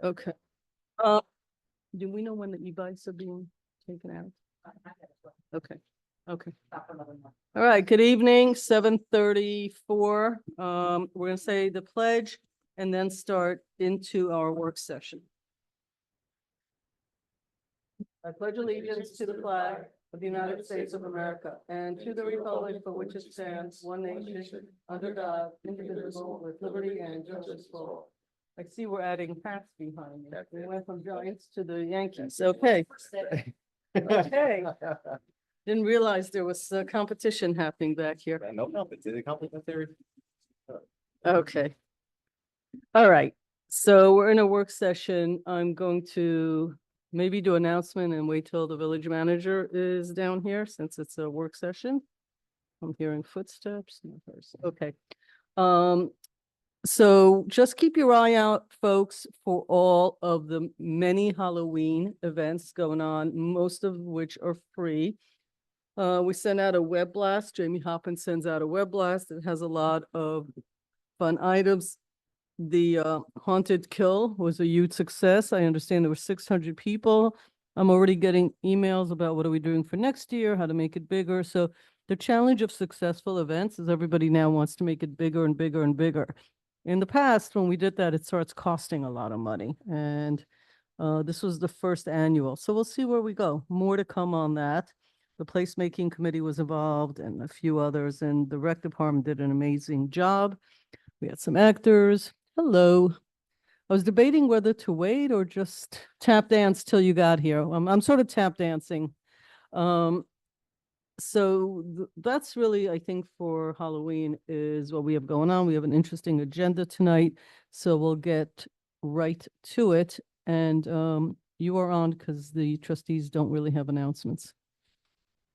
Okay. Do we know when the e-bikes are being taken out? Okay, okay. All right, good evening, 7:34. We're gonna say the pledge and then start into our work session. I pledge allegiance to the flag of the United States of America and to the republic for which it stands, one nation, under God, indivisible, with liberty and justice for all. I see we're adding hats behind me. We went from Giants to the Yankees. Okay. Okay. Didn't realize there was a competition happening back here. No competition. Okay. All right. So we're in a work session. I'm going to maybe do announcement and wait till the village manager is down here since it's a work session. I'm hearing footsteps. No person. Okay. So just keep your eye out, folks, for all of the many Halloween events going on, most of which are free. We send out a web blast. Jamie Hoppin sends out a web blast. It has a lot of fun items. The Haunted Kill was a huge success. I understand there were 600 people. I'm already getting emails about what are we doing for next year, how to make it bigger. So the challenge of successful events is everybody now wants to make it bigger and bigger and bigger. In the past, when we did that, it starts costing a lot of money. And this was the first annual. So we'll see where we go. More to come on that. The placemaking committee was involved and a few others, and the rec department did an amazing job. We had some actors. Hello. I was debating whether to wait or just tap dance till you got here. I'm sort of tap dancing. So that's really, I think, for Halloween is what we have going on. We have an interesting agenda tonight, so we'll get right to it. And you are on because the trustees don't really have announcements.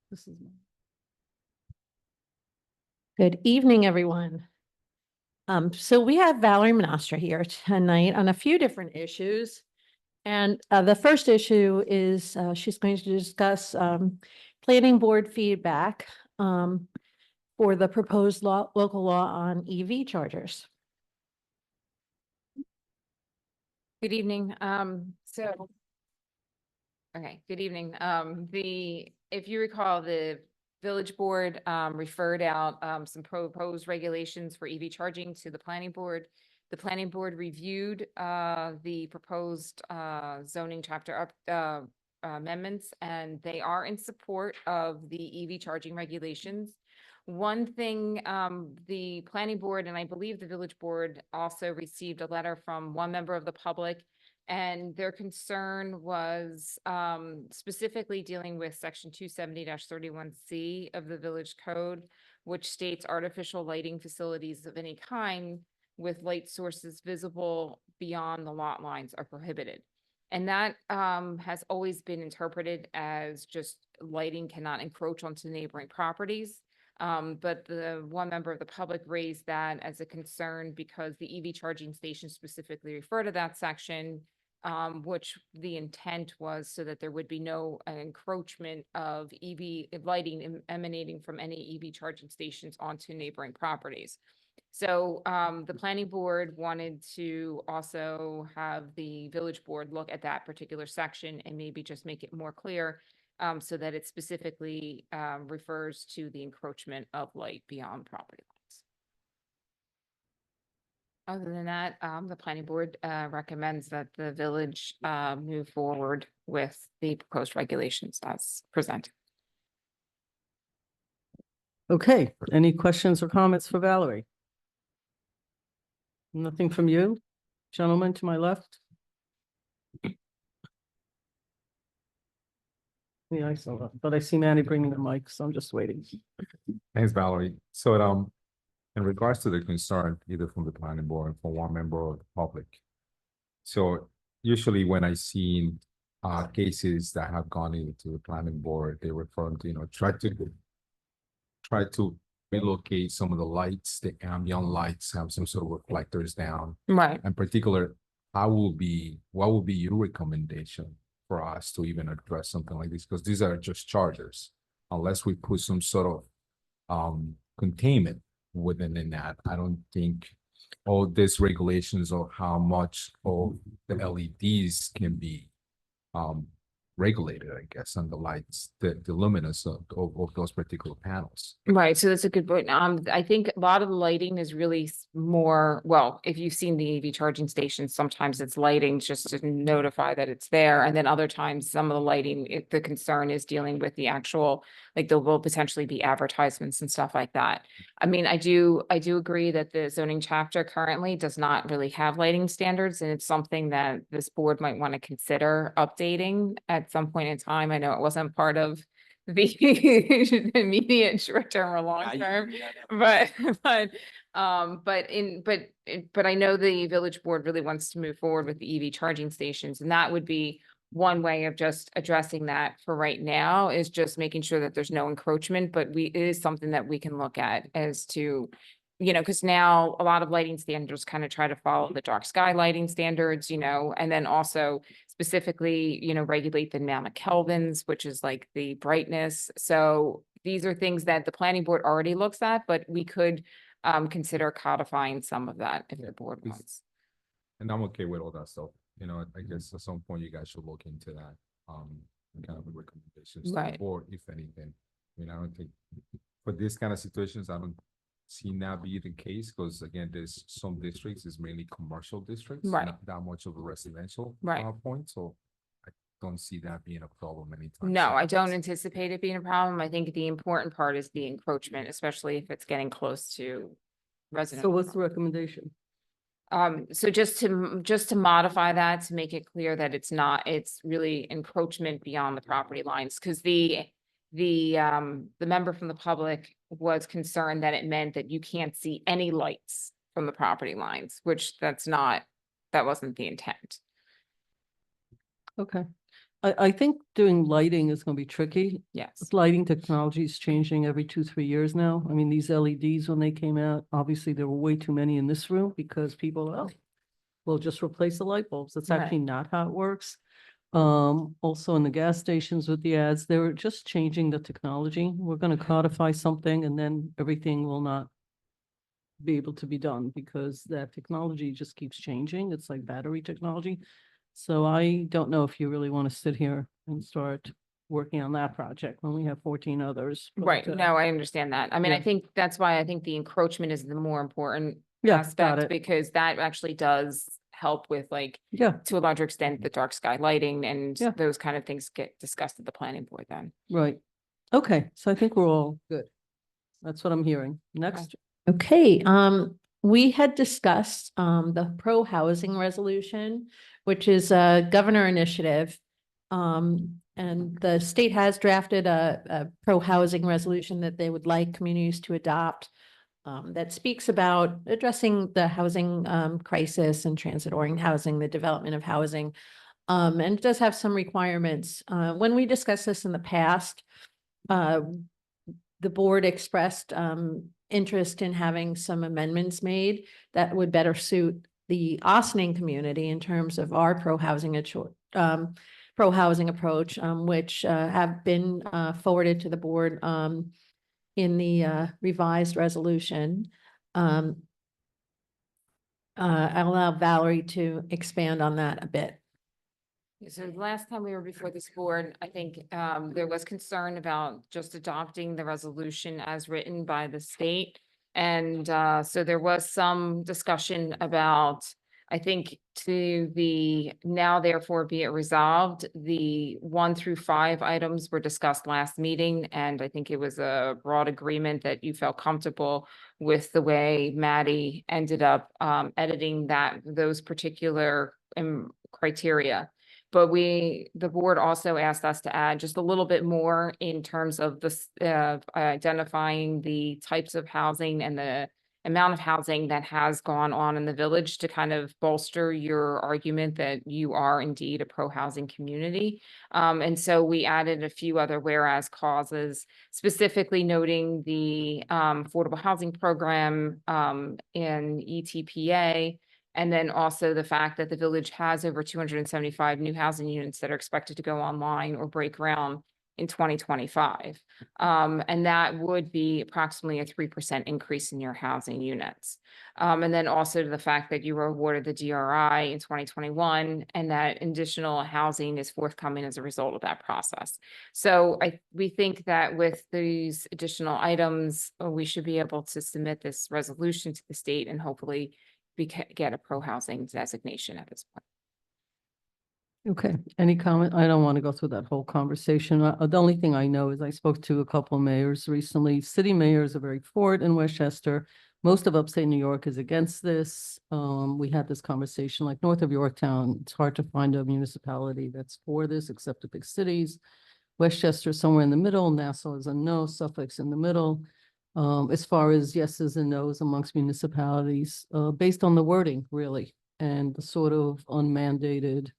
This is Good evening, everyone. So we have Valerie Monastra here tonight on a few different issues. And the first issue is she's going to discuss planning board feedback for the proposed local law on EV chargers. Good evening. Good evening. If you recall, the village board referred out some proposed regulations for EV charging to the planning board. The planning board reviewed the proposed zoning chapter amendments, and they are in support of the EV charging regulations. One thing, the planning board and I believe the village board also received a letter from one member of the public, and their concern was specifically dealing with section 270-31C of the village code, which states artificial lighting facilities of any kind with light sources visible beyond the lot lines are prohibited. And that has always been interpreted as just lighting cannot encroach onto neighboring properties. But the one member of the public raised that as a concern because the EV charging stations specifically refer to that section, which the intent was so that there would be no encroachment of EV lighting emanating from any EV charging stations onto neighboring properties. So the planning board wanted to also have the village board look at that particular section and maybe just make it more clear so that it specifically refers to the encroachment of light beyond property lines. Other than that, the planning board recommends that the village move forward with the proposed regulations as presented. okay. Any questions or comments for Valerie? Nothing from you, gentleman to my left? Yeah, I saw that, but I see Manny bringing the mic, so I'm just waiting. Thanks, Valerie. So, in regards to the concern, either from the planning board or from one member of the public. So usually when I see cases that have gone into the planning board, they refer to, try to relocate some of the lights, the ambient lights, have some sort of reflectors down. Right. In particular, what will be your recommendation for us to even address something like this? Because these are just chargers. Unless we put some sort of containment within that, I don't think all these regulations of how much of the LEDs can be regulated, I guess, and the lights, the luminance of those particular panels. Right, so that's a good point. I think a lot of the lighting is really more, well, if you've seen the EV charging stations, sometimes it's lighting just to notify that it's there. And then other times, some of the lighting, the concern is dealing with the actual, like there will potentially be advertisements and stuff like that. I mean, I do agree that the zoning chapter currently does not really have lighting standards, and it's something that this board might want to consider updating at some point in time. I know it wasn't part of the immediate short term or long term, but I know the village board really wants to move forward with the EV charging stations, and that would be one way of just addressing that for right now, is just making sure that there's no encroachment, but it is something that we can look at as to, you know, because now a lot of lighting standards kind of try to follow the dark sky lighting standards, you know, and then also specifically, you know, regulate the amount of kelvins, which is like the brightness. So these are things that the planning board already looks at, but we could consider codifying some of that if the board Is- wants. And I'm okay with all that stuff. You know, I guess at some point you guys should look into that, kind of recommendations to the Right. board, if anything. I mean, I don't think for this kind of situations, I don't see that be the case, because again, there's some districts, is mainly commercial districts, Right. not that much of a residential Right. point, so I don't see that being a problem anytime. No, soon. I don't anticipate it being a problem. I think the important part is the encroachment, especially if it's getting close to residential. So what's the recommendation? So just to modify that, to make it clear that it's really encroachment beyond the property lines, because the member from the public was concerned that it meant that you can't see any lights from the property lines, which that wasn't the intent. Okay. I think doing lighting is gonna be tricky. Yes. Lighting technology is changing every 2-3 years now. I mean, these LEDs, when they came out, obviously there were way too many in this room because people, oh, we'll just replace the light bulbs. That's Right. actually not how it works. Also in the gas stations with the ads, they were just changing the technology. We're gonna codify something and then everything will not be able to be done because that technology just keeps changing. It's like battery technology. So I don't know if you really want to sit here and start working on that project when we have 14 others. but, Right, no, I understand that. I mean, I yeah. think that's why I think the encroachment is the more important Yeah, got aspect, it. because that actually does help with, like, Yeah, to a larger extent, the dark sky lighting and Yeah. those kind of things get discussed at the planning board then. right. Okay, so I think we're all good. That's what I'm hearing. Next, Okay, we had discussed the pro-housing resolution, which is a governor initiative. And the state has drafted a pro-housing resolution that they would like communities to adopt. That speaks about addressing the housing crisis and transit-oriented housing, the development of housing. And it does have some requirements. When we discussed this in the past, the board expressed interest in having some amendments made that would better suit the Austining community in terms of our pro-housing approach, which have been forwarded to the board in the revised resolution. I'll allow Valerie to expand on that a bit. So the last time we were before this board, I think there was concern about just adopting the resolution as written by the state. And so there was some discussion about, I think, to the now therefore be it resolved, the 1 through 5 items were discussed last meeting. And I think it was a broad agreement that you felt comfortable with the way Maddie ended up editing those particular criteria. But the board also asked us to add just a little bit more in terms of this, identifying the types of housing and the amount of housing that has gone on in the village to kind of bolster your argument that you are indeed a pro-housing community. And so we added a few other whereas clauses, specifically noting the affordable housing program in ETPA. And then also the fact that the village has over 275 new housing units that are expected to go online or break ground in 2025. And that would be approximately a 3% increase in your housing units. And then also to the fact that you were awarded the DRI in 2021, and that additional housing is forthcoming as a result of that process. So we think that with these additional items, we should be able to submit this resolution to the state and hopefully we can get a pro-housing designation at this point. Okay, any comment? I don't want to go through that whole conversation. The only thing I know is I spoke to a couple of mayors recently. City mayors are very for it in Westchester. Most of upstate New York is against this. We had this conversation, like north of Yorktown, it's hard to find a municipality that's for this except the big cities. Westchester somewhere in the middle, Nassau is a no, Suffolk's in the middle. As far as yeses and nos amongst municipalities, based on the wording, really, and the sort of unmandated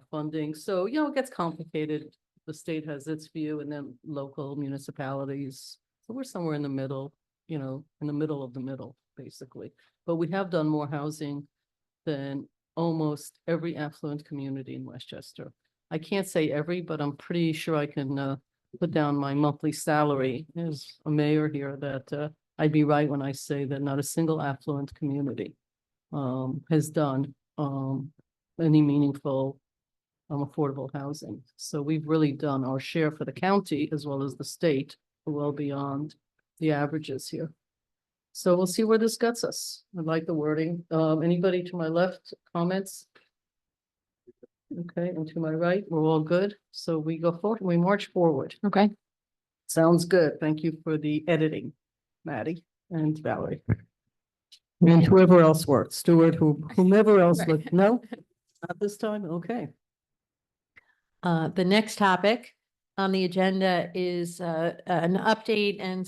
funding. So, you know, it gets complicated. The state has its view and then local municipalities. So we're somewhere in the middle, you know, in the middle of the middle, basically. But we have done more housing than almost every affluent community in Westchester. I can't say every, but I'm pretty sure I can put down my monthly salary as a mayor here that I'd be right when I say that not a single affluent community has done any meaningful affordable housing. So we've really done our share for the county as well as the state, well beyond the averages here. So we'll see where this gets us. I like the wording. Anybody to my left, comments? Okay, and to my right, we're all good. So we go forward, we march forward. Okay. Sounds good. Thank you for the editing, Maddie and Valerie. And whoever else worked, Stuart, whomever else Right. looked, no, not this time, okay. The next topic on the agenda is an update and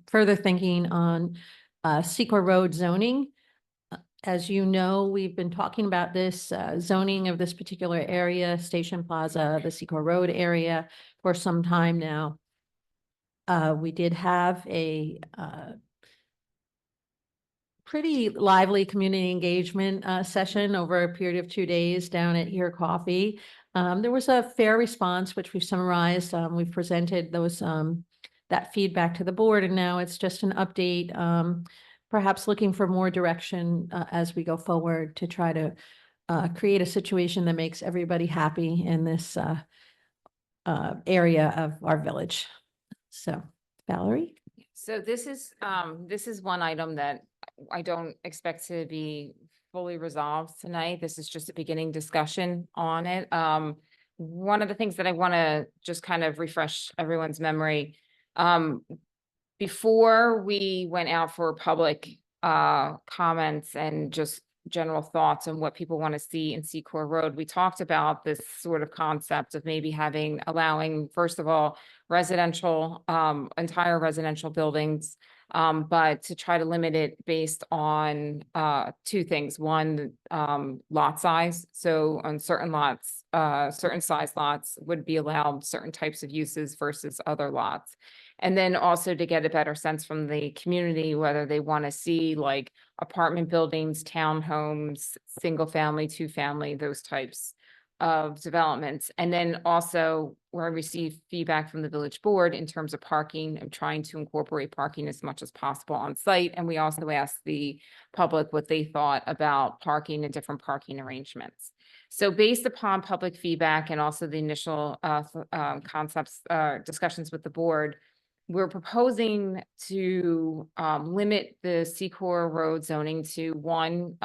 further thinking on Secor Road zoning. As you know, we've been talking about this zoning of this particular area, Station Plaza, the Secor Road area, for some time now. We did have a pretty lively community engagement session over a period of 2 days down at Here Coffee. There was a fair response, which we've summarized. We've presented those that feedback to the board, and now it's just an update, perhaps looking for more direction as we go forward to try to create a situation that makes everybody happy in this area of our village. So, Valerie? So this is one item that I don't expect to be fully resolved tonight. This is just a beginning discussion on it. One of the things that I want to just kind of refresh everyone's memory, before we went out for public comments and just general thoughts on what people want to see in Secor Road, we talked about this sort of concept of maybe allowing, first of all, residential, entire residential buildings, but to try to limit it based on two things. One, lot size. So on certain lots, certain size lots would be allowed certain types of uses versus other lots. And then also to get a better sense from the community, whether they want to see like apartment buildings, townhomes, single family, two family, those types of developments. And then also where I received feedback from the village board in terms of parking and trying to incorporate parking as much as possible on site. And we also asked the public what they thought about parking and different parking arrangements. So based upon public feedback and also the initial concepts, discussions with the board, we're proposing to limit the Secor Road zoning to one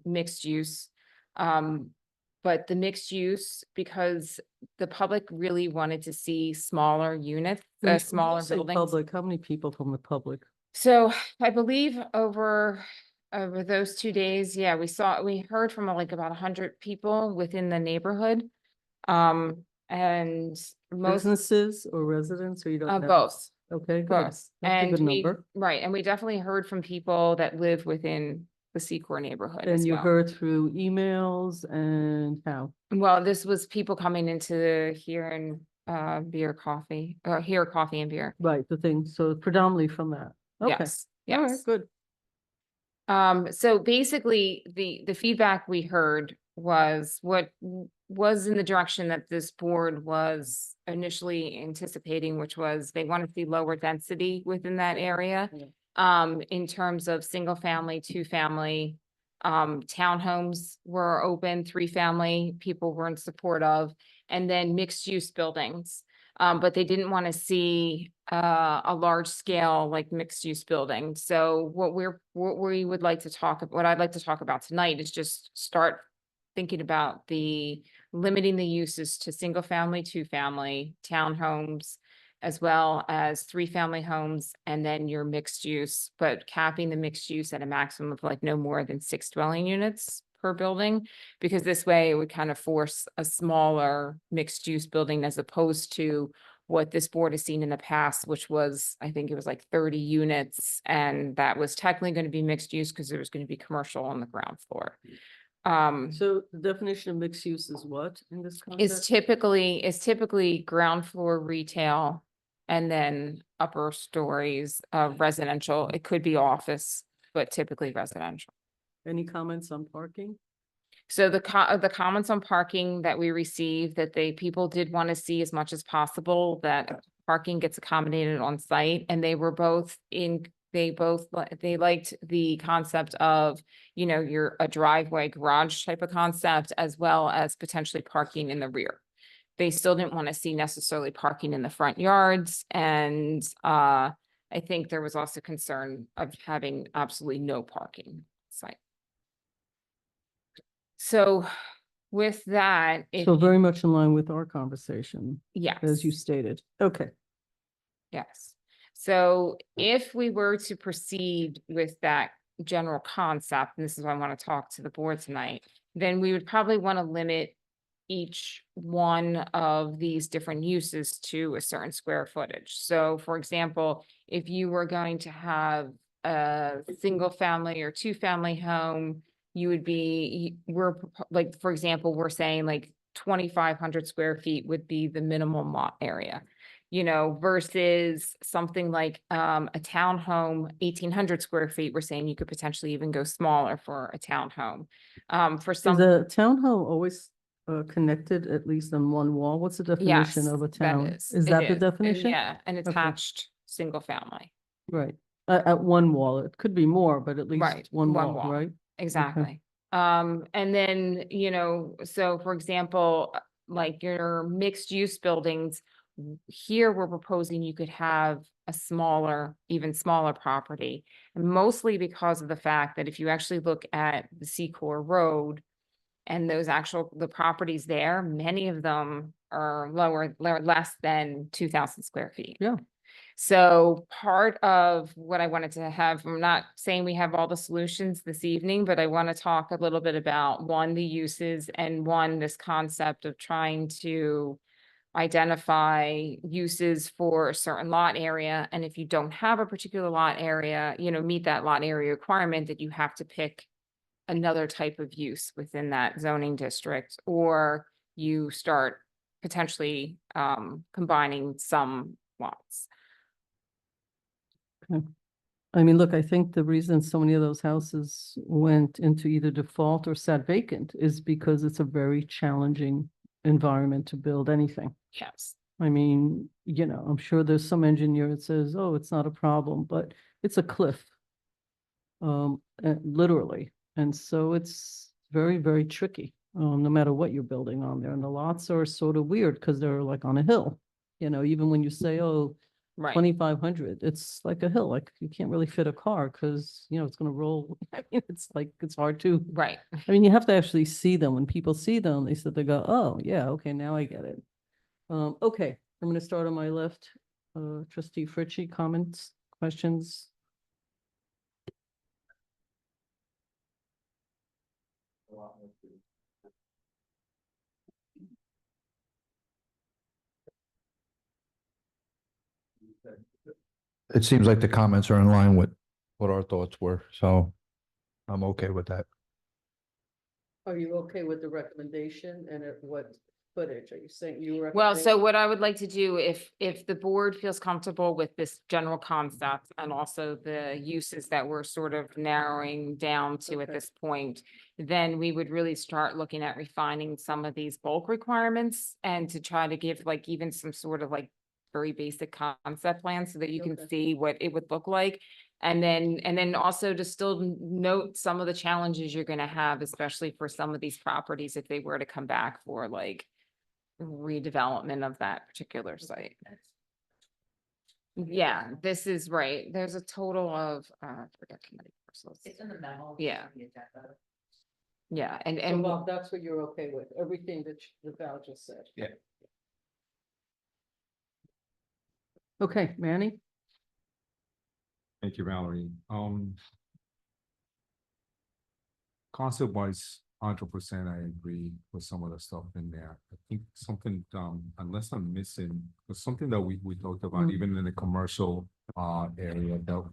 mixed use. But the mixed use, because the public really wanted to see smaller units, When you smaller say buildings. Public, how many people from the public? So I believe over those 2 days, yeah, we heard from like about 100 people within the neighborhood. And most Businesses or residents, or you don't know? both. Okay, good. Both. That's a good number. Right, and we definitely heard from people that live within the Secor neighborhood as And you well. heard through emails and how? Well, this was people coming into here and Here Coffee and Beer. Right, the thing, so predominantly from that. Okay, Yes, all right, yes. good. So basically, the feedback we heard was what was in the direction that this board was initially anticipating, which was they want to see lower density within that area. In terms of single family, two family, townhomes were open, 3-family, people were in support of, and then mixed use buildings. But they didn't want to see a large scale like mixed use building. So what we would like to what I'd like to talk about tonight is just start thinking about limiting the uses to single family, 2-family, townhomes, as well as 3-family homes, and then your mixed use, but capping the mixed use at a maximum of like no more than 6 dwelling units per building, because this way it would kind of force a smaller mixed use building as opposed to what this board has seen in the past, which was, I think it was like 30 units, and that was technically going to be mixed use because there was going to be commercial on the ground floor. So the definition of mixed use is what in this Is context? typically ground floor retail and then upper stories of residential. It could be office, but typically residential. Any comments on parking? So the comments on parking that we received, that people did want to see as much as possible that parking gets accommodated on site, and they liked the concept of, you're a driveway garage type of concept, as well as potentially parking in the rear. They still didn't want to see necessarily parking in the front yards, and I think there was also concern of having absolutely no parking site. So with that, So very much in line with our conversation, yes. as you stated. Okay. Yes. So if we were to proceed with that general concept, and this is why I want to talk to the board tonight, then we would probably want to limit each one of these different uses to a certain square footage. So for example, if you were going to have a single family or 2-family home, you would be, like, for example, we're saying like 2,500 square feet would be the minimum lot area, versus something like a townhome, 1,800 square feet, we're saying you could potentially even go smaller for a townhome. For Is some, a townhome always connected at least on one wall? What's the definition yes, of a that town? is. Is It that the is. definition? Yeah, an Okay. attached single family. Right. At one wall. It could be more, but at Right, least one one wall, wall. right? Exactly. And then, so for example, like your mixed use buildings, here we're proposing you could have a even smaller property. And mostly because of the fact that if you actually look at the Secor Road and the properties there, many of them are less than 2,000 square feet. Yeah. So part of what I wanted to have, I'm not saying we have all the solutions this evening, but I want to talk a little bit about the uses, and this concept of trying to identify uses for a certain lot area. And if you don't have a particular lot area, meet that lot area requirement, that you have to pick another type of use within that zoning district, or you start potentially combining some lots. I mean, look, I think the reason so many of those houses went into either default or sat vacant is because it's a very challenging environment to build anything. Yes. I mean, I'm sure there's some engineer that says, oh, it's not a problem, but it's a cliff. Literally. And so it's very, very tricky, no matter what you're building on there. And the lots are sort of weird because they're like on a hill. Even when you say, oh, Right. 2,500, it's like a hill, like you can't really fit a car because, it's going to roll. I mean, it's hard to. Right. I mean, you have to actually see them. When people see them, they go, oh, yeah, okay, now I get it. Okay, I'm going to start on my left. Trustee Fritchie, comments, questions? It seems like the comments are in line with what our thoughts were, so I'm okay with that. Are you okay with the recommendation and what footage? Are you saying you were? Well, so what I would like to do, if the board feels comfortable with this general concept and also the uses that we're sort of narrowing down to at Okay. this point, then we would really start looking at refining some of these bulk requirements and to try to give like even some sort of like very basic concept plan so that you can Okay. see what it would look like. And then also to still note some of the challenges you're gonna have, especially for some of these properties, if they were to come back for like redevelopment of that particular site. Yeah, this is right. There's a total of, I forget committee parcels. It's in the memo. Yeah. the agenda. Yeah, So and Bob, that's what you're okay with, everything that Val just said? Yeah. Okay, Manny? Thank you, Valerie. Concept wise, 100% I agree with some of the stuff in there. I think something, unless I'm missing, was something that we talked about, even in the commercial area, that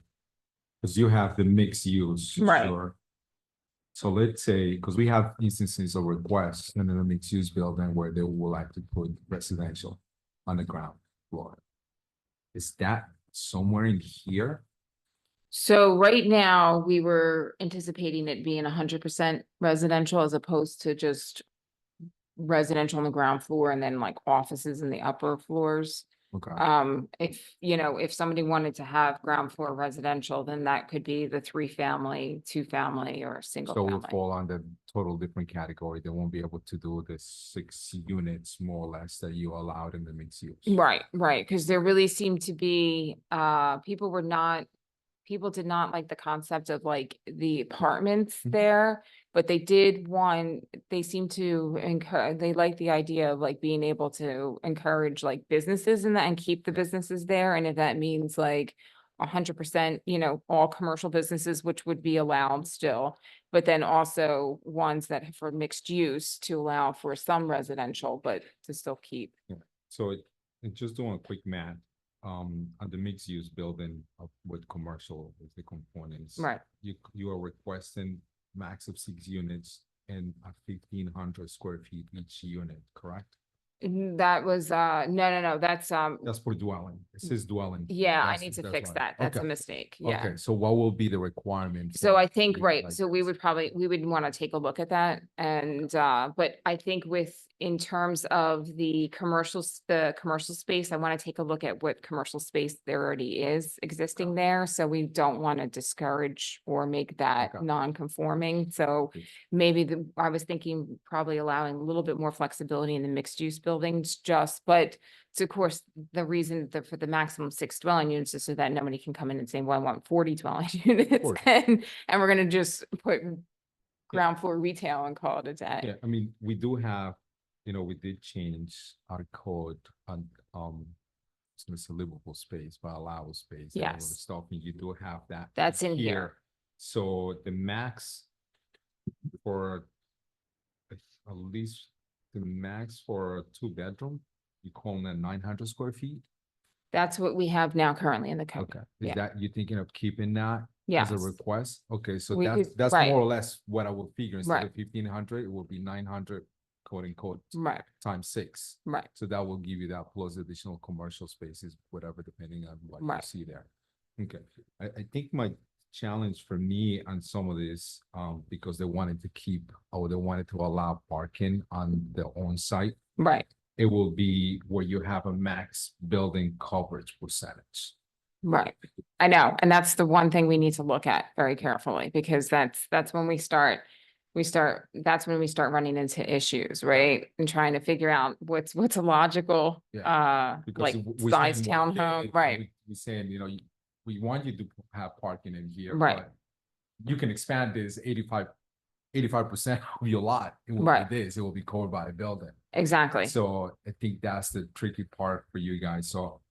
because you have the mixed use. Right. Sure. So let's say, because we have instances of requests in the mixed use building where they will like to put residential on the ground floor. Is that somewhere in here? so right now, we were anticipating it being 100% residential as opposed to just residential on the ground floor and then like offices in the upper floors. Okay. If, you know, if somebody wanted to have ground floor residential, then that could be the 3-family, 2-family, or a single So we'll family. fall on the total different category. They won't be able to do the 6 units more or less that you allowed in the mixed use. Right, because there really seemed to be, people did not like the concept of like the apartments Mhm. there, but they seem to encourage, they like the idea of like being able to encourage like businesses in that and keep the businesses there. And if that means like 100%, you know, all commercial businesses, which would be allowed still, but then also ones that for mixed use to allow for some residential, but to still keep. So just doing a quick math, on the mixed use building with commercial with the components. Right. You are requesting max of 6 units and 1,500 square feet each unit, correct? That was, no, that's, That's for dwelling. It says dwelling. yeah, I That's- need to that's fix why. that. That's a Okay. mistake. Yeah. Okay, so what will be the requirement? So for I think, something right, like so we this? would take a look at that and, but I think in terms of the commercial space, I want to take a look at what commercial space there already is existing there. So we don't want to discourage or make that Okay. non-conforming. So Okay. maybe I was thinking probably allowing a little bit more flexibility in the mixed use buildings but so of course, the reason for the maximum 6 dwelling units is so that nobody can come in and say, well, I want 40 dwelling units course. and we're gonna just put ground floor retail and call it a day. Yeah, I mean, we do have, we did change our code on, it's a livable space, but allowable space. and all the Yes. Stuff, and you do have that. That's in here. So the max for at least the max for a 2-bedroom, you call that 900 square feet? That's what we have now currently in the code. Okay, Yeah. is that, you thinking of keeping that? Yes. As a request? Okay, so We that's, could- right. more or less what I would figure. Instead Right. of 1,500, it will be 900, quote unquote, Right, times 6. right. So that will give you that plus additional commercial spaces, whatever, depending on what you Right. see there. Okay, I think my challenge for me on some of this, because they wanted to keep, or they wanted to allow parking on their own site, Right, it will be where you have a max building coverage percentage. right. I know, and that's the one thing we need to look at very carefully because that's when that's when we start running into issues, right? And trying to figure out what's a logical, Because like we're size saying one thing, townhome, and right? We're saying, we want you to have parking in here, Right. but you can expand this 85% of your lot. It will Right. be this, it will be covered by a building. Exactly. So I think that's the tricky part for you guys. So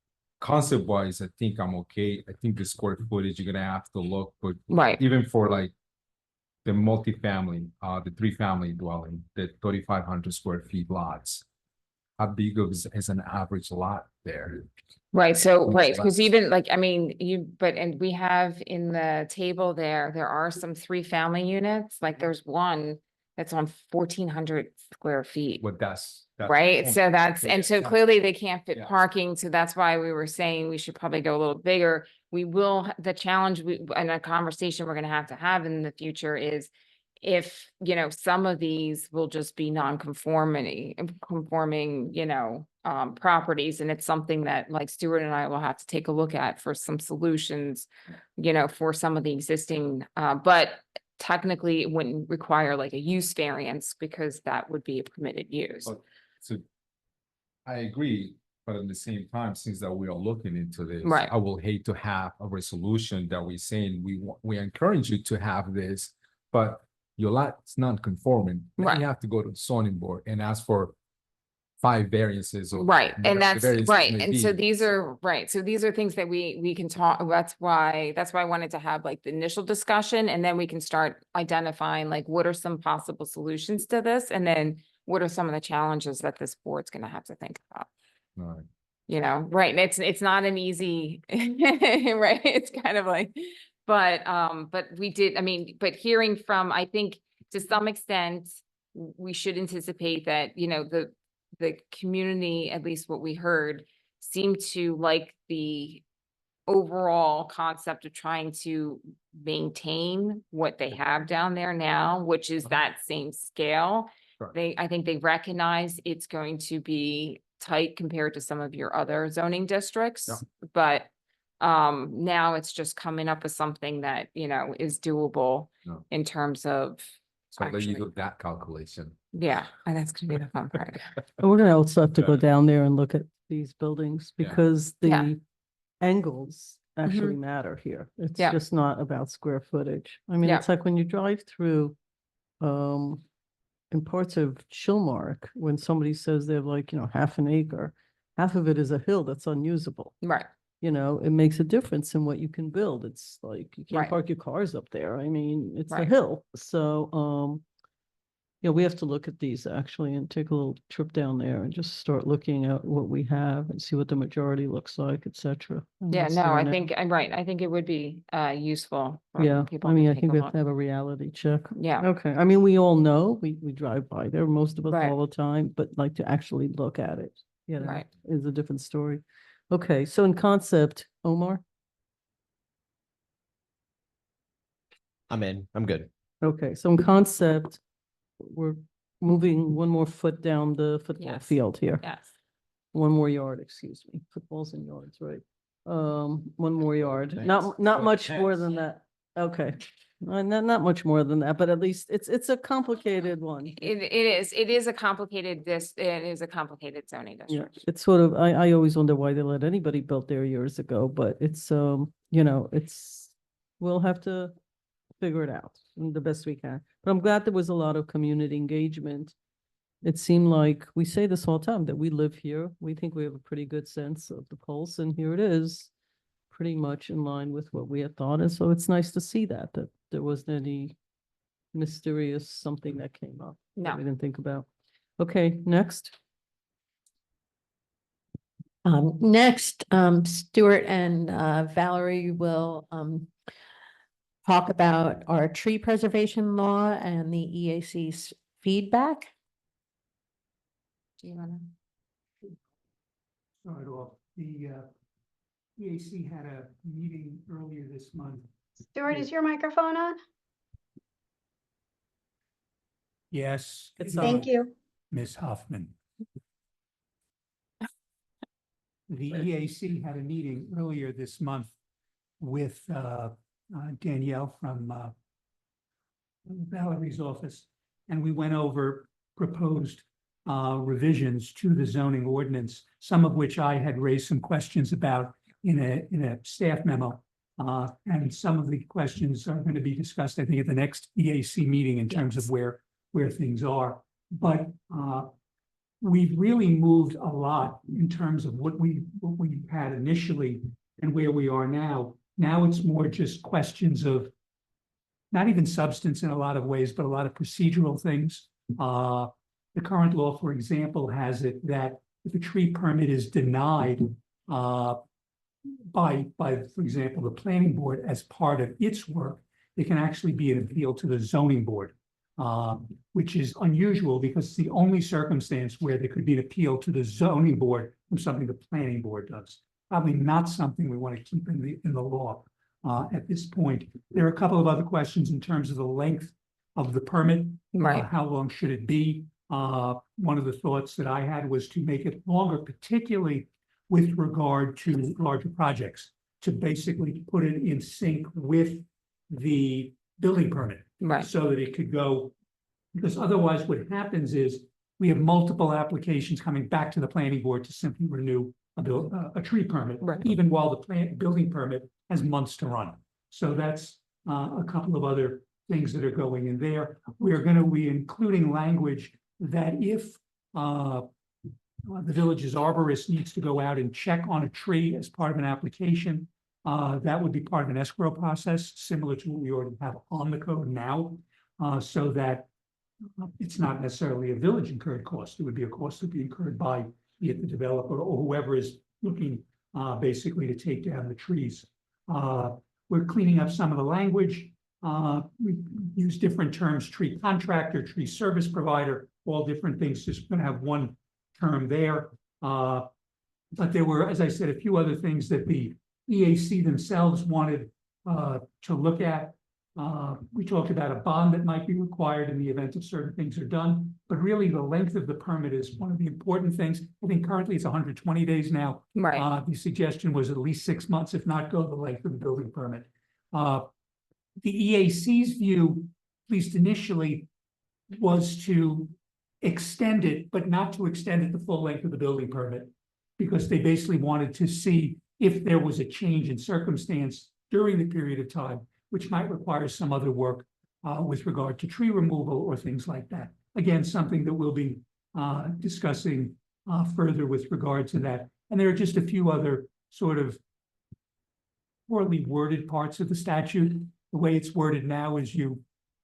concept wise, I think I'm okay. I think the square footage, you're gonna have to look, but Right, even for like the multifamily, the 3-family dwelling, the 3,500 square feet lots. How big is an average lot there? right. So, Which right, because less. even like, I mean, and we have in the table there are some 3-family units, like there's one that's on 1,400 square feet. But that's. Right, only- so that's, and so clearly they can't fit Yeah. parking, so that's why we were saying we should probably go a little bigger. We will, the challenge and a conversation we're gonna have in the future is if, some of these will just be conforming, properties, and it's something that like Stuart and I will have to take a look at for some solutions, for some of the existing, but technically it wouldn't require like a use variance because that would be a permitted use. But- So I agree, but at the same time, since that we are looking into this. Right. I will hate to have a resolution that we're saying we encourage you to have this, but your lot's not conforming. Then Right. you have to go to the zoning board and ask for 5 variances. Or Right, whatever and the that's variances right, may and so be. these are, right, so these are things that we can talk, that's why I wanted to have like the initial discussion, and then we can start identifying like what are some possible solutions to this, and then what are some of the challenges that this board's gonna have to think about. Right. Right, and it's not an easy, right, it's kind of like, but we did, but hearing from, I think to some extent, we should anticipate that, the community, at least what we heard, seemed to like the overall concept of trying to maintain what they have down there now, which is that same scale. Right. I think they recognize it's going to be tight compared to some of your other zoning districts, but now it's just coming up with something that, is doable Yeah. in terms of, So let you Actually- do that calculation. yeah, and that's gonna be the fun part. And we're gonna also have to go Yeah. down there and look at these buildings Yeah. because Yeah. the angles actually matter here. It's Yeah. just not about square footage. I mean, Yeah. it's like when you drive through, in parts of Chilmark, when somebody says they have like, half an acre, half of it is a hill that's unusable. Right, It makes a difference in what you can build. It's like, you can't Right. park your cars up there. I mean, it's a Right. hill. So, we have to look at these actually and take a little trip down there and just start looking at what we have and see what the majority looks like, et cetera. and yeah, what's no, there I now. think, I'm right, I think it would be useful. for Yeah, people I to mean, I take think a we have look. to have a reality check. Yeah, Okay, I mean, we all know, we drive by there, most of us Right. all the time, but like to actually look at it, Right. is a different story. Okay, so in concept, Omar, I'm in. I'm good. okay, so in concept, we're moving one more foot down the football Yes. field here. yes, One more yard, excuse me, footballs and yards, right? One more yard, Thanks. not much more Thanks. than that, okay. Not much more than that, but at least it's a complicated one. it is a complicated, it is a complicated zoning Yeah, district. it's sort of, I always wonder why they let anybody build there years ago, but it's, we'll have to figure it out the best we can. But I'm glad there was a lot of community engagement. It seemed like, we say this all the time, that we live here. We think we have a pretty good sense of the pulse, and here it is, pretty much in line with what we had thought. And so it's nice to see that there wasn't any mysterious something that came up that No. we didn't think about. Okay, next. Next, Stuart and Valerie will talk about our tree preservation law and the EAC's feedback. Do you wanna? Start off, the EAC had a meeting earlier this month. Stuart, is your microphone on? Yes. It's it on. Thank is, you. Ms. Huffman. The EAC had a meeting earlier this month with Danielle from Valerie's office, and we went over proposed revisions to the zoning ordinance, some of which I had raised some questions about in a staff memo. And some of the questions are going to be discussed, I think, at the next EAC meeting in terms of where things are. But we've really moved a lot in terms of what we had initially and where we are now. Now it's more just questions of not even substance in a lot of ways, but a lot of procedural things. The current law, for example, has it that if a tree permit is denied by, for example, the planning board as part of its work, it can actually be an appeal to the zoning board. which is unusual because it's the only circumstance where there could be an appeal to the zoning board from something the planning board does. Probably not something we want to keep in the law at this point. There are a couple of other questions in terms of the length of the permit. Right. How long should it be? One of the thoughts that I had was to make it longer, particularly with regard to larger projects, to basically put it in sync with the building permit. Right. So that it could go, because otherwise what happens is we have multiple applications coming back to the planning board to simply renew a tree permit. Right. Even while the building permit has months to run. So that's a couple of other things that are going in there. We are going to be including language that if the village's arborist needs to go out and check on a tree as part of an application, that would be part of an escrow process, similar to what we already have on the code now, so that it's not necessarily a village incurred cost. It would be a cost to be incurred by be it the developer or whoever is looking basically to take down the trees. We're cleaning up some of the language. We use different terms, tree contractor, tree service provider, all different things, just gonna have one term there. But there were, as I said, a few other things that the EAC themselves wanted to look at. We talked about a bond that might be required in the event of certain things are done, but really the length of the permit is one of the important things. I think currently it's 120 days now. Right. The suggestion was at least 6 months, if not go the length of the building permit. The EAC's view, at least initially, was to extend it, but not to extend it the full length of the building permit, because they basically wanted to see if there was a change in circumstance during the period of time, which might require some other work with regard to tree removal or things like that. Again, something that we'll be discussing further with regard to that. And there are just a few other sort of poorly worded parts of the statute. The way it's worded now is you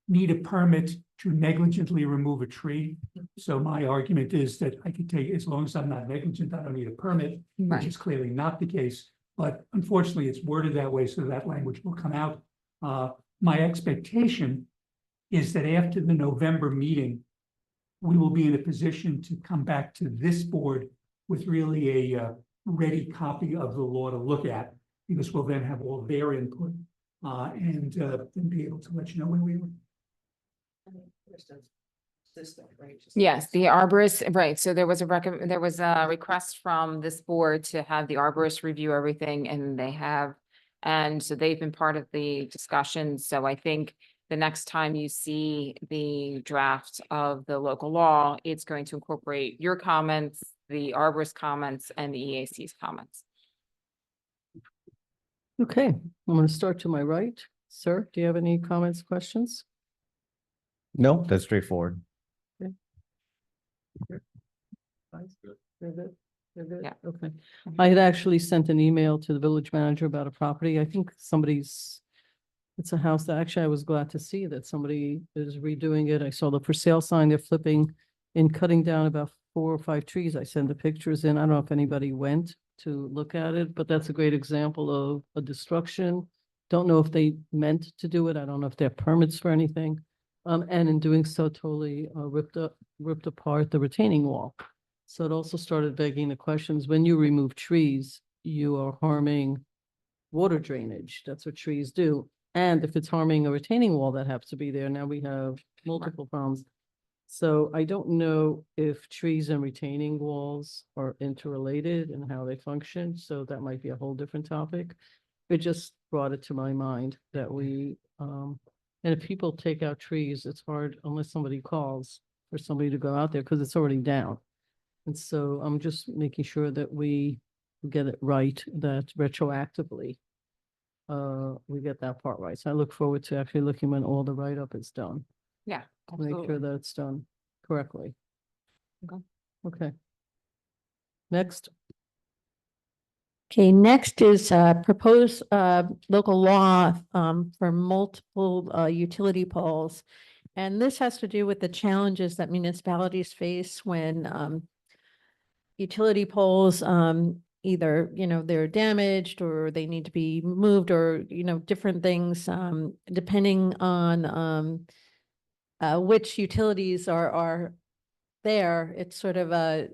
need a permit to negligently remove a tree. So my argument is that I could take, as long as I'm not negligent, I don't need a permit, which Right. is clearly not the case. But unfortunately, it's worded that way, so that language will come out. My expectation is that after the November meeting, we will be in a position to come back to this board with really a ready copy of the law to look at, because we'll then have all their input and then be able to let you know when we are. Yes, the arborist, right, so there was a request from this board to have the arborist review everything, and they have. And so they've been part of the discussion, so I think the next time you see the draft of the local law, it's going to incorporate your comments, the arborist comments, and the EAC's comments. Okay, I'm going to start to my right. Sir, do you have any comments, questions? No, that's straightforward. They're good? They're good? Yeah. Okay. I had actually sent an email to the village manager about a property. I think it's a house that actually I was glad to see that somebody is redoing it. I saw the for sale sign. They're flipping and cutting down about 4 or 5 trees. I sent the pictures in. I don't know if anybody went to look at it, but that's a great example of a destruction. Don't know if they meant to do it. I don't know if they have permits for anything. And in doing so, totally ripped apart the retaining wall. So it also started begging the questions, when you remove trees, you are harming water drainage. That's what trees do. And if it's harming a retaining wall that happens to be there, now we have multiple problems. So I don't know if trees and retaining walls are interrelated and how they function. So that might be a whole different topic. It just brought it to my mind that we, and if people take out trees, it's hard unless somebody calls for somebody to go out there because it's already down. And so I'm just making sure that we get it right, that retroactively we get that part right. So I look forward to actually looking when all the write-up is done. Yeah, To make sure absolutely. that it's done correctly. Okay. Okay. Next, Okay, next is proposed local law for multiple utility poles. And this has to do with the challenges that municipalities face when utility poles either, they're damaged or they need to be moved or, different things depending on which utilities are there. It's sort of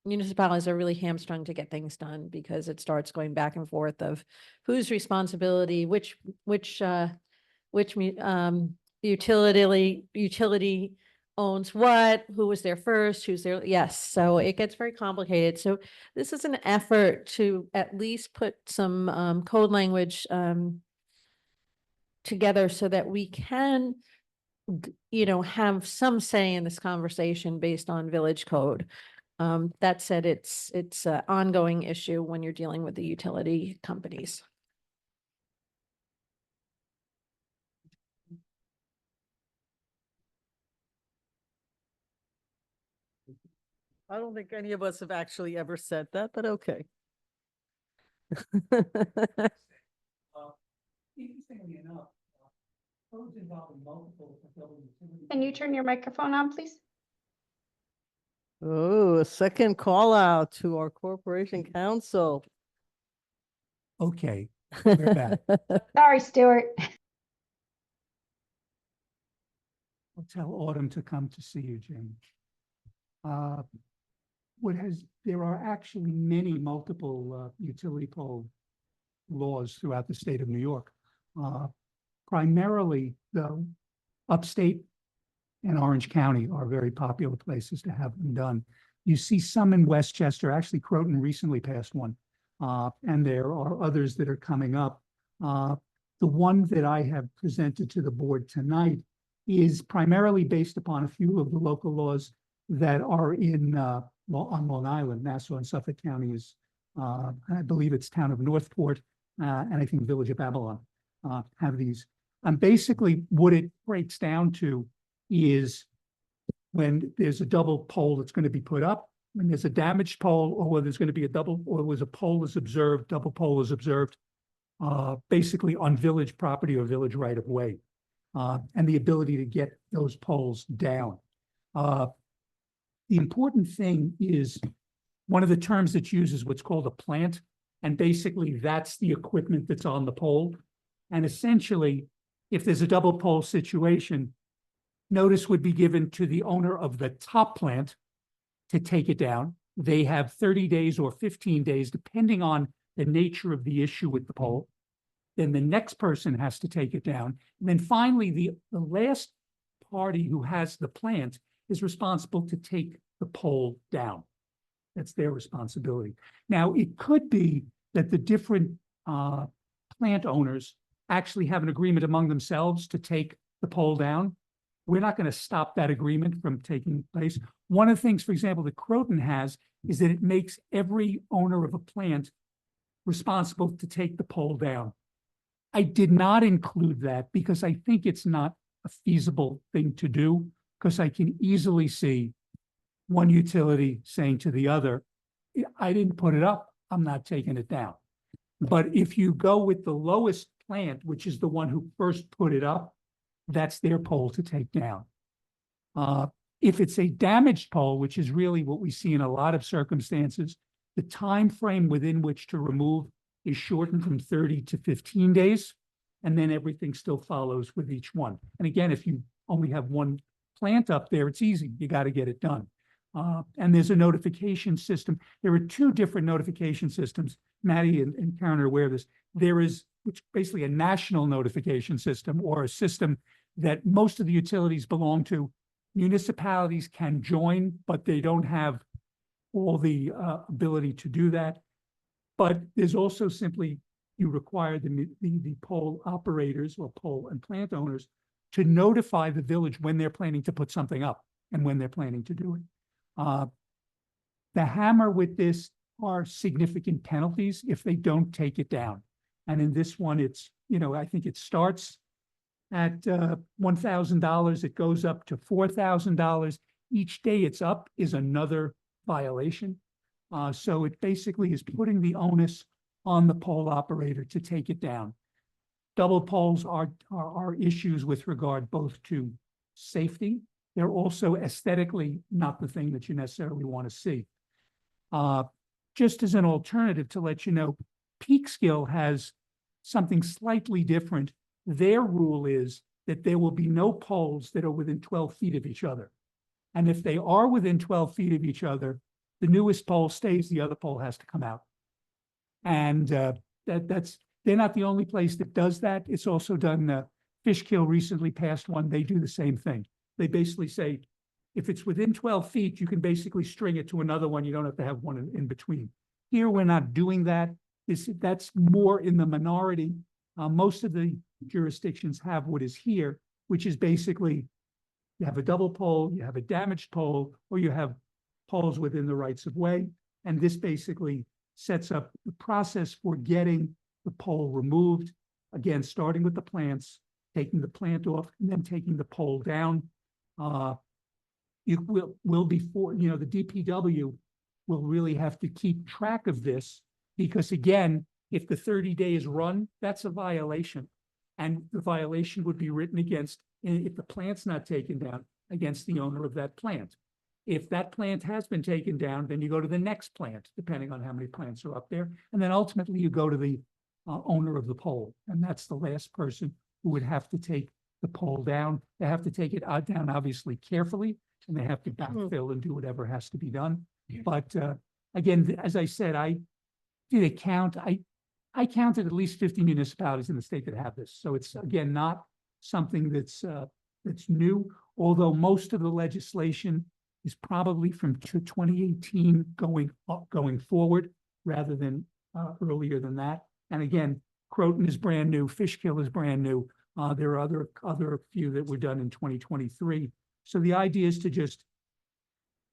municipalities are really hamstrung to get things done because it starts going back and forth of whose responsibility, which utility owns what, who was there first, who's there. Yes, so it gets very complicated. So this is an effort to at least put some code language together so that we can, have some say in this conversation based on village code. That said, it's an ongoing issue when you're dealing with the utility companies. I don't think any of us have actually ever said that, but okay. Interestingly enough, codes involving multiple utility. Can you turn your microphone on, please? Oh, a second call out to our corporation council. Okay, we're back. Sorry, Stuart. I'll tell Autumn to come to see you, Jim. There are actually many multiple utility pole laws throughout the state of New York. Primarily, though, upstate and Orange County are very popular places to have them done. You see some in Westchester. Actually, Croton recently passed one, and there are others that are coming up. The one that I have presented to the board tonight is primarily based upon a few of the local laws that are on Long Island. Nassau and Suffolk counties. I believe it's town of Northport, and I think Village of Babylon have these. And basically what it breaks down to is when there's a double pole that's going to be put up, when there's a damaged pole, or whether there's going to be a double, or was a pole is observed, double pole is observed, basically on village property or village right of way, and the ability to get those poles down. The important thing is one of the terms that's used is what's called a plant. And basically that's the equipment that's on the pole. And essentially, if there's a double pole situation, notice would be given to the owner of the top plant to take it down. They have 30 days or 15 days, depending on the nature of the issue with the pole. Then the next person has to take it down. And then finally, the last party who has the plant is responsible to take the pole down. That's their responsibility. Now, it could be that the different plant owners actually have an agreement among themselves to take the pole down. We're not going to stop that agreement from taking place. One of the things, for example, that Croton has is that it makes every owner of a plant responsible to take the pole down. I did not include that because I think it's not a feasible thing to do, because I can easily see one utility saying to the other, I didn't put it up, I'm not taking it down. But if you go with the lowest plant, which is the one who first put it up, that's their pole to take down. If it's a damaged pole, which is really what we see in a lot of circumstances, the time frame within which to remove is shortened from 30 to 15 days, and then everything still follows with each one. And again, if you only have one plant up there, it's easy. You got to get it done. And there's a notification system. There are two different notification systems. Maddie and Karen are aware of this. There is, which basically a national notification system, or a system that most of the utilities belong to. Municipalities can join, but they don't have all the ability to do that. But there's also simply, you require the pole operators or pole and plant owners to notify the village when they're planning to put something up and when they're planning to do it. The hammer with this are significant penalties if they don't take it down. And in this one, it's, I think it starts at $1,000. It goes up to $4,000. Each day it's up is another violation. So it basically is putting the onus on the pole operator to take it down. Double poles are issues with regard both to safety. They're also aesthetically not the thing that you necessarily want to see. Just as an alternative to let you know, Peekskill has something slightly different. Their rule is that there will be no poles that are within 12 feet of each other. And if they are within 12 feet of each other, the newest pole stays, the other pole has to come out. And they're not the only place that does that. It's also done, Fishkill recently passed one. They do the same thing. They basically say, if it's within 12 feet, you can basically string it to another one. You don't have to have one in between. Here, we're not doing that. That's more in the minority. Most of the jurisdictions have what is here, which is basically you have a double pole, you have a damaged pole, or you have poles within the rights of way. And this basically sets up the process for getting the pole removed. Again, starting with the plants, taking the plant off, and then taking the pole down. It will be the DPW will really have to keep track of this because again, if the 30 days run, that's a violation. And the violation would be written against, if the plant's not taken down, against the owner of that plant. If that plant has been taken down, then you go to the next plant, depending on how many plants are up there. And then ultimately you go to the owner of the pole. And that's the last person who would have to take the pole down. They have to take it down, obviously, carefully, and they have to backfill and do whatever has to be done. But again, as I said, I did a count. I counted at least 50 municipalities in the state that have this. So it's, again, not something that's new, although most of the legislation is probably from 2018 going forward rather than earlier than that. And again, Croton is brand new, Fishkill is brand new. There are other few that were done in 2023. So the idea is to just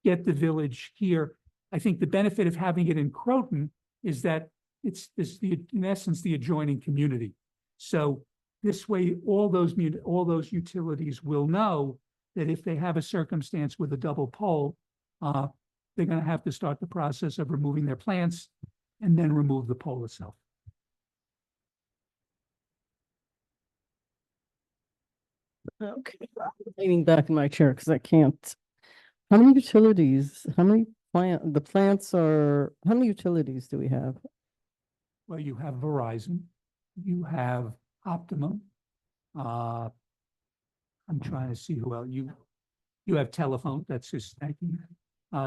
get the village here. I think the benefit of having it in Croton is that it's in essence, the adjoining community. So this way, all those utilities will know that if they have a circumstance with a double pole, they're going to have to start the process of removing their plants and then remove the pole itself. Okay, leaning back in my chair because I can't. How many utilities, how many plants are, how many utilities do we have? Well, you have Verizon, you have Optimum. I'm trying to see who else. You have telephone, that's just,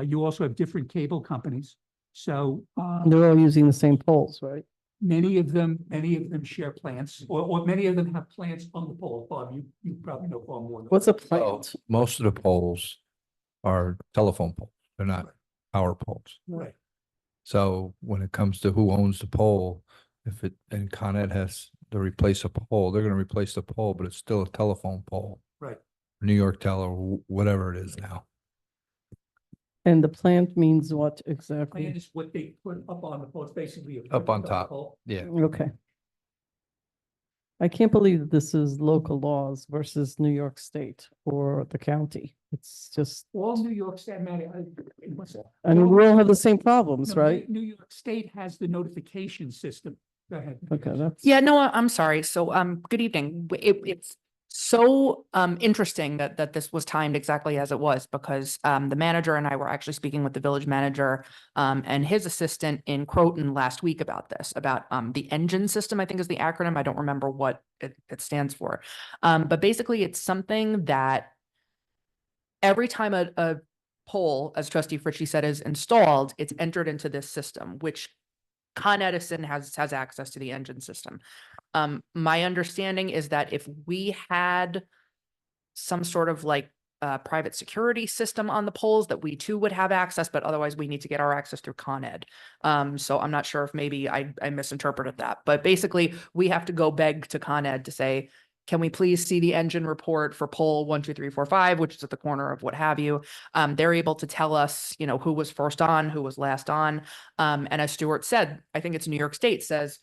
you also have different cable companies. So They're all using the same poles, right? many of them share plants, or many of them have plants on the pole. Bob, you probably know far more. What's a Well, plant? most of the poles are telephone poles. They're not power poles. Right. So when it comes to who owns the pole, and Con Ed has to replace a pole, they're gonna replace the pole, but it's still a telephone pole. Right. New York Tel or whatever it is now. And the plant means what exactly? Plant is what they put up on the pole. It's basically Up on top. pole. Yeah. Okay. I can't believe that this is local laws versus New York State or the county. It's just, All New York State, what's that? I mean, we all have the same problems, No, right? New York State has the notification system. Go ahead. Okay, that's. Yeah, no, I'm sorry. So, good evening. It's so, interesting that this was timed exactly as it was because, the manager and I were actually speaking with the village manager, and his assistant in Croton last week about this, about, the engine system, I think is the acronym. I don't remember what it stands for. But basically it's something that every time a pole, as Trustee Fritchie said, is installed, it's entered into this system, which Con Edison has access to the engine system. My understanding is that if we had some sort of like private security system on the poles, that we too would have access, but otherwise we need to get our access through Con Ed. So I'm not sure if maybe I misinterpreted that, but basically we have to go beg to Con Ed to say, can we please see the engine report for pole 1, 2, 3, 4, 5, which is at the corner of what have you. They're able to tell us, who was first on, who was last on. And as Stuart said, I think it's New York State says,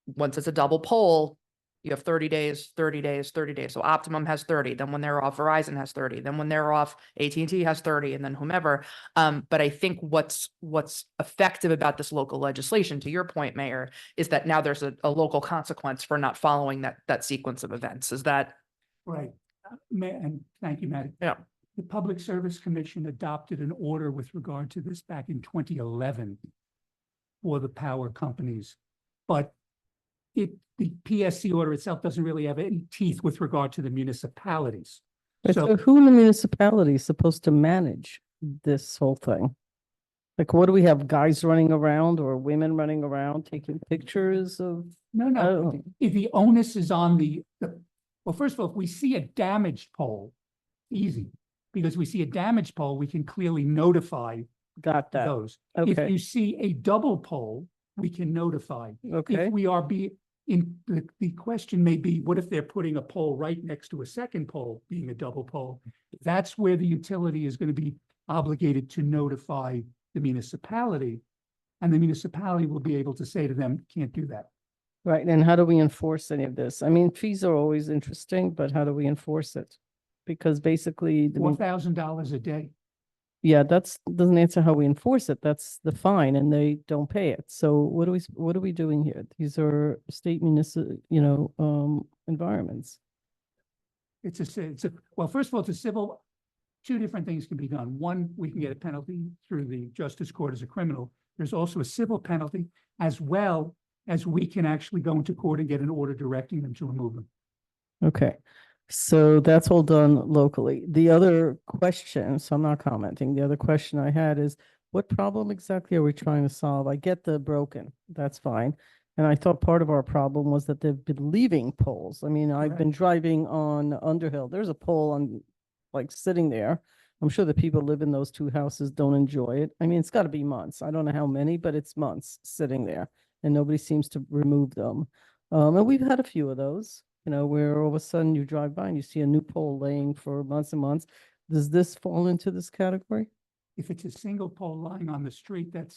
once it's a double pole, you have 30 days, 30 days, 30 days. So Optimum has 30. Then when they're off, Verizon has 30. Then when they're off, AT&T has 30, and then whomever. But I think what's effective about this local legislation, to your point, Mayor, is that now there's a local consequence for not following that sequence of events. Is that? Right. And thank you, Maddie. Yeah. The Public Service Commission adopted an order with regard to this back in 2011 for the power companies. But the PSC order itself doesn't really have any teeth with regard to the municipalities. But So so who in the municipality is supposed to manage this whole thing? Like, what do we have, guys running around or women running around taking pictures of? no, Oh. if the onus is on well, first of all, if we see a damaged pole, easy. Because we see a damaged pole, we can clearly notify Got that. those. If Okay, you see a double pole, we can notify. okay, If we are the question may be, what if they're putting a pole right next to a second pole, being a double pole? That's where the utility is going to be obligated to notify the municipality. And the municipality will be able to say to them, can't do that. right. And how do we enforce any of this? I mean, fees are always interesting, but how do we enforce it? Because basically, $4,000 a day. yeah, doesn't answer how we enforce it. That's the fine and they don't pay it. So what are we doing here? These are state municipal, environments. Well, first of all, it's a civil, two different things can be done. One, we can get a penalty through the justice court as a criminal. There's also a civil penalty, as well as we can actually go into court and get an order directing them to remove them. Okay, so that's all done locally. The other question, so I'm not commenting, the other question I had is, what problem exactly are we trying to solve? I get the broken, that's fine. And I thought part of our problem was that they've been leaving poles. I mean, I've been driving on Underhill, there's a pole on, like, sitting there. I'm sure the people who live in those two houses don't enjoy it. I mean, it's gotta be months. I don't know how many, but it's months sitting there and nobody seems to remove them. And we've had a few of those, where all of a sudden you drive by and you see a new pole laying for months and months. Does this fall into this category? If it's a single pole lying on the street, that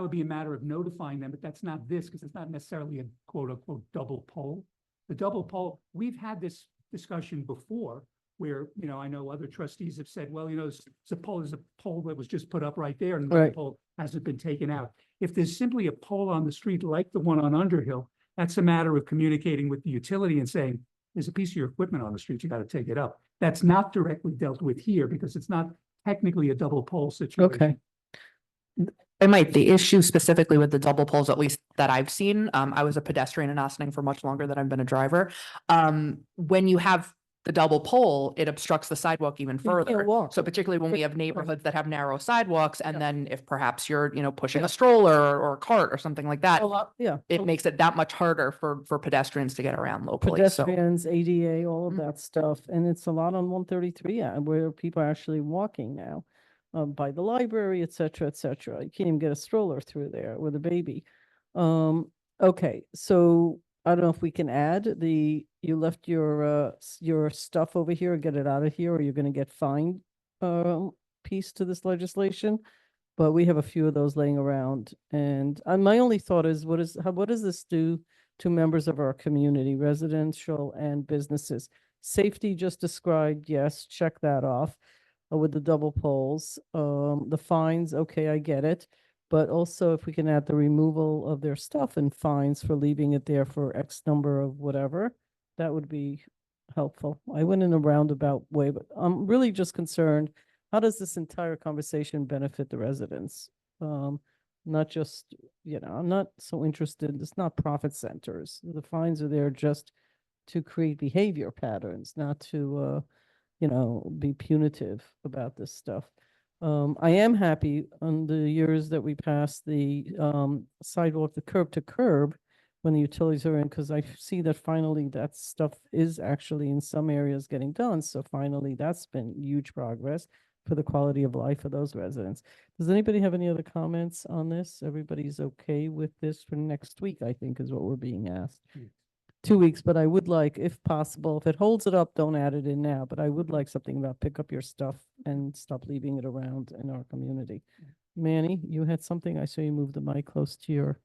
would be a matter of notifying them, but that's not this, because it's not necessarily a quote unquote double pole. The double pole, we've had this discussion before where, I know other trustees have said, well, there's a pole that was just put up right there and the Right. pole hasn't been taken out. If there's simply a pole on the street like the one on Underhill, that's a matter of communicating with the utility and saying, there's a piece of your equipment on the street, you got to take it up. That's not directly dealt with here because it's not technically a double pole situation. Okay, The issue specifically with the double poles, at least that I've seen, I was a pedestrian in Ossining for much longer than I've been a driver. When you have the double pole, it obstructs the sidewalk even You can't further. walk. So particularly when we have neighborhoods that have narrow sidewalks, and Yeah. then if perhaps you're, pushing a stroller or a cart or something like that, yeah. it makes it that much harder for pedestrians to get around locally. So Pedestrians, ADA, all of Mm. that stuff. And it's a lot on 133 where people are actually walking now. By the library, et cetera, et cetera. You can't even get a stroller through there with a baby. Okay, so I don't know if we can add you left your stuff over here, get it out of here, or you're gonna get fined piece to this legislation. But we have a few of those laying around. And my only thought is, what does this do to members of our community, residential and businesses? Safety just described, yes, check that off with the double poles. The fines, okay, I get it. But also if we can add the removal of their stuff and fines for leaving it there for X number of whatever, that would be helpful. I went in a roundabout way, but I'm really just concerned, how does this entire conversation benefit the residents? Not just, I'm not so interested, it's not profit centers. The fines are there just to create behavior patterns, not to, be punitive about this stuff. I am happy on the years that we passed the sidewalk, the curb to curb, when the utilities are in, because I see that finally that stuff is actually in some areas getting done. So finally, that's been huge progress for the quality of life of those residents. Does anybody have any other comments on this? Everybody's okay with this for next week, I think, is what we're being asked. 2 weeks, but I would like, if possible, if it holds it up, don't add it in now, but I would like something about pick up your stuff and stop leaving it around in our community. Manny, you had something? I saw you move the mic close to your.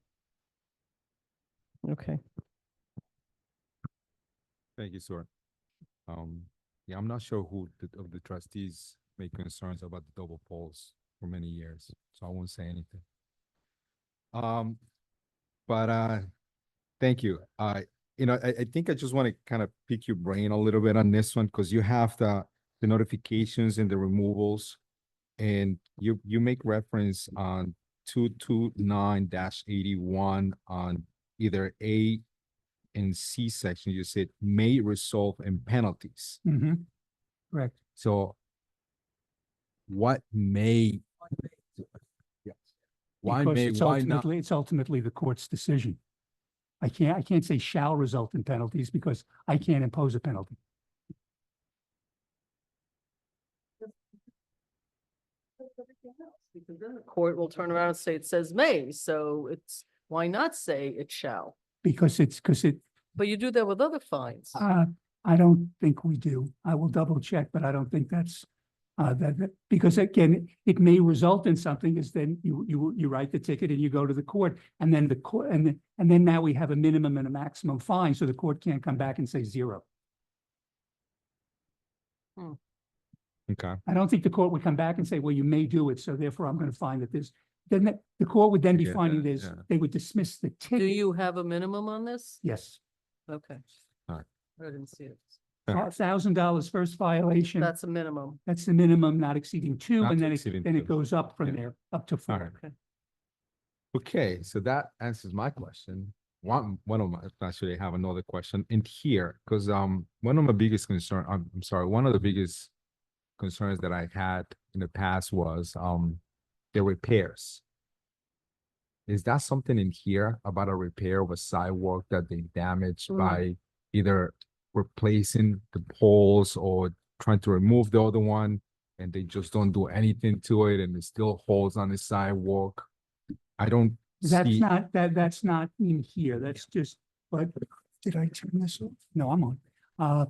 Okay. Thank you, sir. Yeah, I'm not sure who of the trustees made concerns about the double poles for many years, so I won't say anything. But thank you. I think I just want to kind of pick your brain a little bit on this one, because you have the notifications and the removals, and you make reference on 229-81 on either A in C section, you said may result in penalties. Mhm. Correct. So what may? Yes. Why Because may, it's why not? ultimately the court's decision. I can't say shall result in penalties because I can't impose a penalty. Because then the court will turn around and say it says may, so it's, why not say it shall? Because But you do that with other fines. I don't think we do. I will double check, but I don't think that's, because again, it may result in something is then you write the ticket and you go to the court and then the court, and then now we have a minimum and a maximum fine, so the court can't come back and say zero. Okay, I don't think the court would come back and say, well, you may do it, so therefore I'm going to find that this, then the court would then be Yeah, finding yeah, this, yeah. they would dismiss the Do ticket. you have a minimum on this? Yes, Okay. Alright. I didn't see it. $1,000 first violation. That's a minimum. That's the minimum, not exceeding two, Not and to then exceeding then it two. goes up from Yeah. there, up to Alright. 4. Okay. okay, so that answers my question. One of my, actually I have another question in here, because one of my biggest concern, I'm sorry, one of the biggest concerns that I had in the past was the repairs. Is that something in here about a repair of a sidewalk that they damaged by either replacing the poles or trying to remove the other one and they just don't do anything to it and it still holds on the sidewalk? I don't That's see. not, that's not in here. That's just, but did I turn this off? No, I'm on.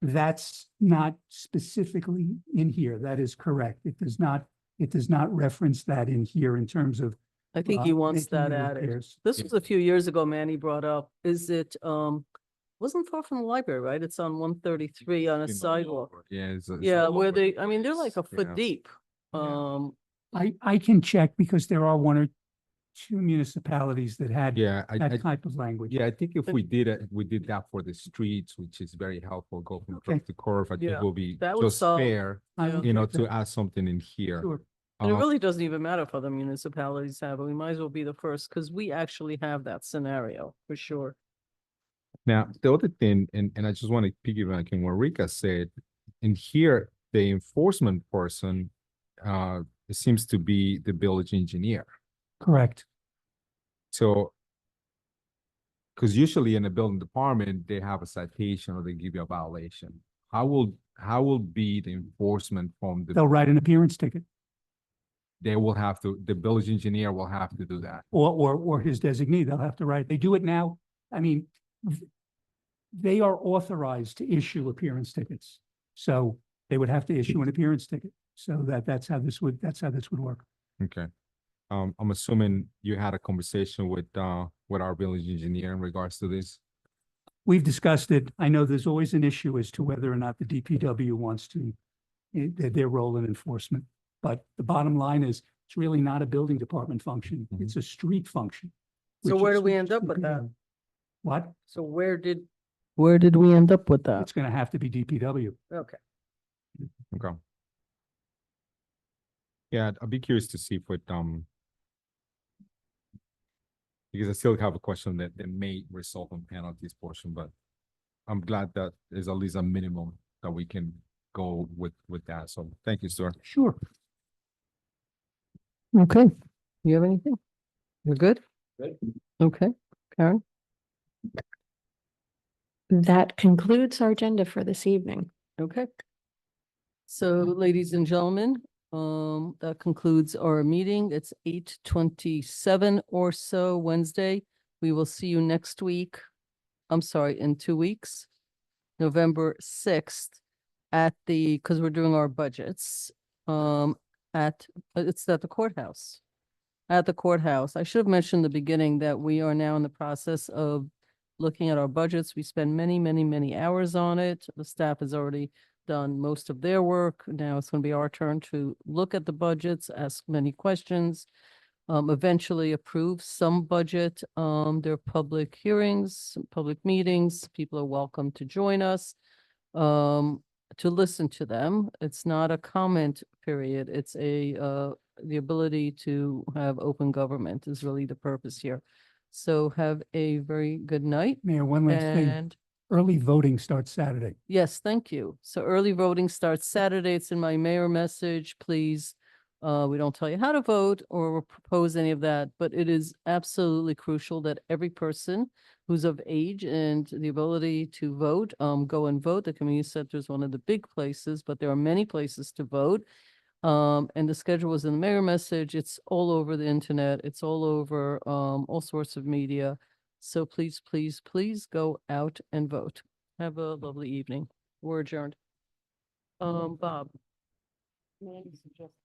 That's not specifically in here. That is correct. It does not reference that in here in terms of. I think he wants making that the added. repairs. This was a few years ago, Manny brought up. Is it, wasn't far from the library, right? It's on 133 on a sidewalk. Yeah, it's Yeah, all where over they, the I mean, they're like a place, foot yeah. deep. Yeah. I can check because there are 1 or 2 municipalities that had Yeah, that type of language. yeah, I think if we did it, we did that for the streets, which is very helpful, go from Okay. curve to curve, I think Yeah, will be that would just solve- fair, I Yeah. will you know, check that. to add something in here. Sure. And it Uh, really doesn't even matter if other municipalities have it. We might as well be the first because we actually have that scenario for sure. Now, the other thing, and I just want to piggyback on what Rika said, in here, the enforcement person, it seems to be the village engineer. Correct. So, because usually in the building department, they have a citation or they give you a violation. How will be the enforcement from They'll the, write an appearance ticket they will have to, the village engineer will have to do that. or his designee. They'll have to write. They do it now. I mean, they are authorized to issue appearance tickets. So they would have to issue an appearance ticket. So that's how this would work. Okay. I'm assuming you had a conversation with our village engineer in regards to this. We've discussed it. I know there's always an issue as to whether or not the DPW wants to, their role in enforcement. But the bottom line is, it's really not a building department function. Mhm. It's a street function. So which where is- do we which end is up with that? DPW. What? So where did we end up with that? It's gonna have to be DPW. Okay. Okay. Yeah, I'd be curious to see if it, because I still have a question that may result in penalties portion, but I'm glad that there's at least a minimum that we can go with that. So thank you, sir. Sure. Okay. You have anything? You're good? Good. Okay. Karen? That concludes our agenda for this evening. Okay. So, ladies and gentlemen, that concludes our meeting. It's 8:27 or so Wednesday. We will see you next week. I'm sorry, in 2 weeks, November 6th because we're doing our budgets, it's at the courthouse. At the courthouse. I should have mentioned in the beginning that we are now in the process of looking at our budgets. We spend many, many, many hours on it. The staff has already done most of their work. Now it's going to be our turn to look at the budgets, ask many questions, eventually approve some budget. There are public hearings, public meetings. People are welcome to join us, to listen to them. It's not a comment period. It's the ability to have open government is really the purpose here. So have a very good night. Mayor, one last thing. And Early voting starts Saturday. yes, thank you. So early voting starts Saturday. It's in my mayor message. Please, we don't tell you how to vote or propose any of that, but it is absolutely crucial that every person who's of age and the ability to vote, go and vote. The community center is one of the big places, but there are many places to vote. And the schedule was in the mayor message. It's all over the internet. It's all over, all sorts of media. So please, please, please go out and vote. Have a lovely evening. We're adjourned. Bob. Mandy suggested